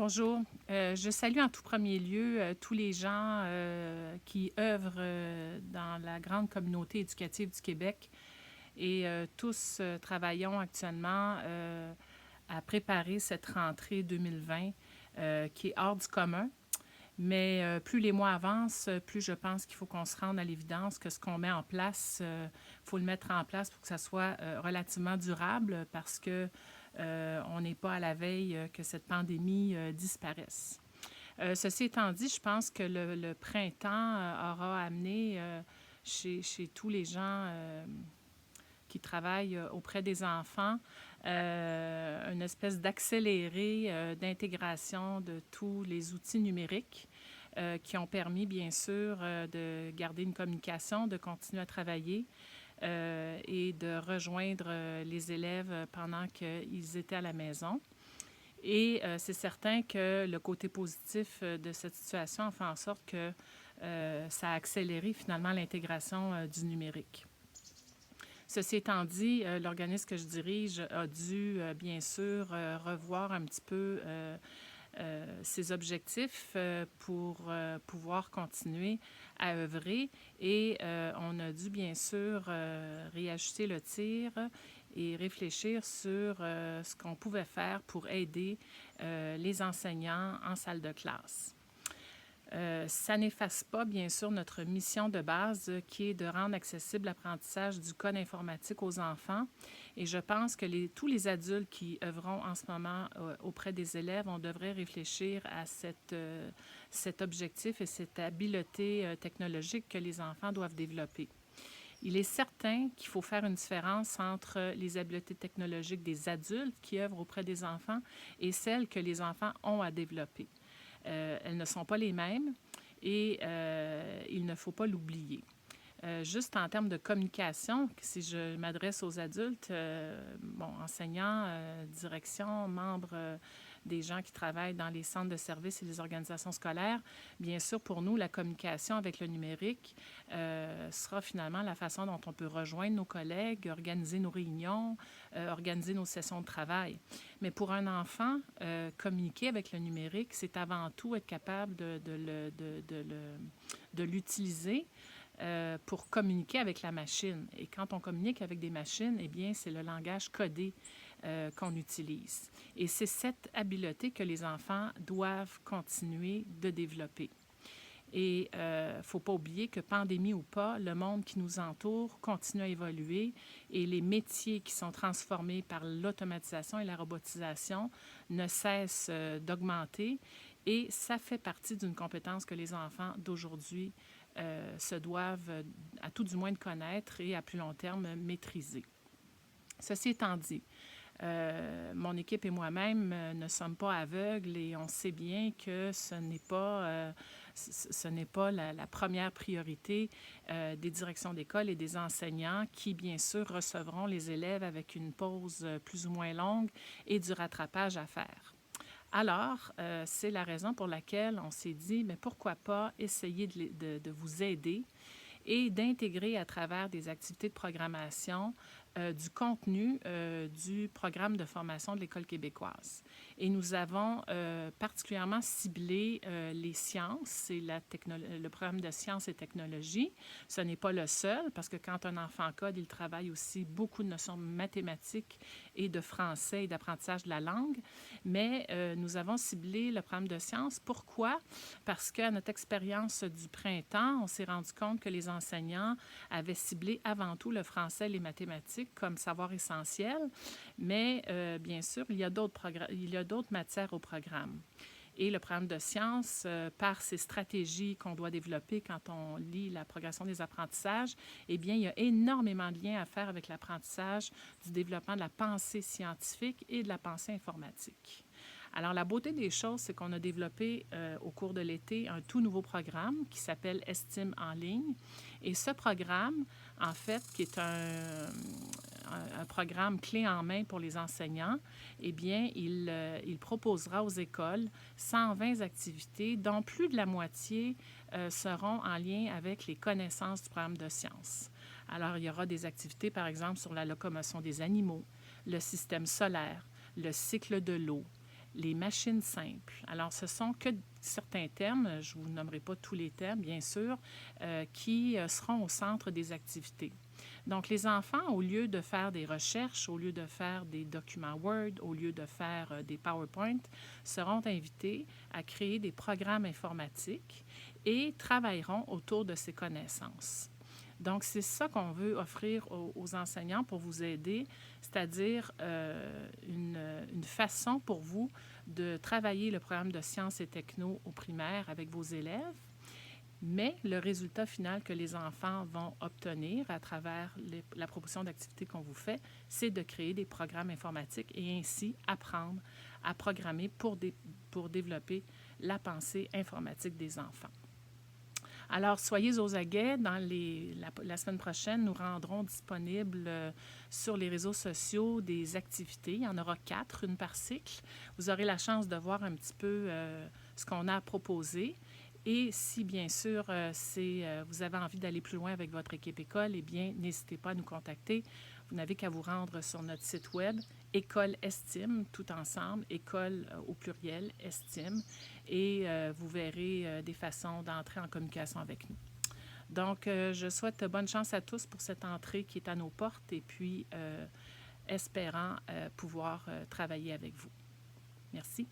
Bonjour. Je salue en tout premier lieu tous les gens qui œuvrent dans la grande communauté éducative du Québec et tous travaillons actuellement à préparer cette rentrée 2020 qui est hors du commun. Mais plus les mois avancent, plus je pense qu'il faut qu'on se rende à l'évidence que ce qu'on met en place, faut le mettre en place pour que ça soit relativement durable parce que on n'est pas à la veille que cette pandémie disparaisse. Ceci étant dit, je pense que le printemps aura amené chez tous les gens qui travaillent auprès des enfants une espèce d'accéléré d'intégration de tous les outils numériques qui ont permis, bien sûr, de garder une communication, de continuer à travailler et de rejoindre les élèves pendant qu'ils étaient à la maison. Et c'est certain que le côté positif de cette situation a fait en sorte que ça a accéléré finalement l'intégration du numérique. Ceci étant dit, l'organisme que je dirige a dû, bien sûr, revoir un petit peu ses objectifs pour pouvoir continuer à œuvrer et on a dû, bien sûr, réajuster le tir et réfléchir sur ce qu'on pouvait faire pour aider les enseignants en salle de classe. Ça n'efface pas, bien sûr, notre mission de base qui est de rendre accessible l'apprentissage du code informatique aux enfants. Et je pense que tous les adultes qui œuvront en ce moment auprès des élèves, on devrait réfléchir à cet objectif et cette habileté technologique que les enfants doivent développer. Il est certain qu'il faut faire une différence entre les habiletés technologiques des adultes qui œuvrent auprès des enfants et celles que les enfants ont à développer. Elles ne sont pas les mêmes et il ne faut pas l'oublier. Juste en termes de communication, si je m'adresse aux adultes, enseignants, direction, membres des gens qui travaillent dans les centres de services et les organisations scolaires, bien sûr, pour nous, la communication avec le numérique sera finalement la façon dont on peut rejoindre nos collègues, organiser nos réunions, organiser nos sessions de travail. Mais pour un enfant, communiquer avec le numérique, c'est avant tout être capable de l'utiliser pour communiquer avec la machine. Et quand on communique avec des machines, eh bien, c'est le langage codé qu'on utilise. Et c'est cette habileté que les enfants doivent continuer de développer. Et il ne faut pas oublier que pandémie ou pas, le monde qui nous entoure continue à évoluer et les métiers qui sont transformés par l'automatisation et la robotisation ne cessent d'augmenter. Et ça fait partie d'une compétence que les enfants d'aujourd'hui se doivent à tout du moins de connaître et à plus long terme maîtriser. Ceci étant dit, mon équipe et moi-même ne sommes pas aveugles et on sait bien que ce n'est pas la première priorité des directions d'école et des enseignants qui, bien sûr, recevront les élèves avec une pause plus ou moins longue et du rattrapage à faire. Alors, c'est la raison pour laquelle on s'est dit, mais pourquoi pas essayer de vous aider et d'intégrer à travers des activités de programmation du contenu du programme de formation de l'École québécoise. Et nous avons particulièrement ciblé les sciences et le programme de sciences et technologies. Ce n'est pas le seul, parce que quand un enfant code, il travaille aussi beaucoup de notions mathématiques et de français et d'apprentissage de la langue. Mais nous avons ciblé le programme de sciences. Pourquoi? Parce qu'à notre expérience du printemps, on s'est rendu compte que les enseignants avaient ciblé avant tout le français et les mathématiques comme savoir essentiel, mais bien sûr, il y a d'autres matières au programme. Et le programme de sciences, par ses stratégies qu'on doit développer quand on lit la progression des apprentissages, eh bien, il y a énormément de liens à faire avec l'apprentissage du développement de la pensée scientifique et de la pensée informatique. Alors, la beauté des choses, c'est qu'on a développé au cours de l'été un tout nouveau programme qui s'appelle Estime en ligne. Et ce programme, en fait, qui est un programme clé en main pour les enseignants, eh bien, il proposera aux écoles 120 activités, dont plus de la moitié seront en lien avec les connaissances du programme de sciences. Alors, il y aura des activités, par exemple, sur la locomotion des animaux, le système solaire, le cycle de l'eau, les machines simples. Alors, ce sont que certains termes, je ne vous nommerai pas tous les termes, bien sûr, qui seront au centre des activités. Donc, les enfants, au lieu de faire des recherches, au lieu de faire des documents Word, au lieu de faire des PowerPoint, seront invités à créer des programmes informatiques et travailleront autour de ces connaissances. Donc, c'est ça qu'on veut offrir aux enseignants pour vous aider, c'est-à-dire une façon pour vous de travailler le programme de sciences et techno au primaire avec vos élèves, mais le résultat final que les enfants vont obtenir à travers la proposition d'activités qu'on vous fait, c'est de créer des programmes informatiques et ainsi apprendre à programmer pour développer la pensée informatique des enfants. Alors, soyez aux aguets. Dans la semaine prochaine, nous rendrons disponibles sur les réseaux sociaux des activités. Il y en aura 4, une par cycle. Vous aurez la chance de voir un petit peu ce qu'on a à proposer. Et si, bien sûr, vous avez envie d'aller plus loin avec votre équipe école, eh bien, n'hésitez pas à nous contacter. Vous n'avez qu'à vous rendre sur notre site web, École Estime, tout ensemble, école au pluriel, Estime, et vous verrez des façons d'entrer en communication avec nous. Donc, je souhaite bonne chance à tous pour cette entrée qui est à nos portes et puis espérant pouvoir travailler avec vous. Merci.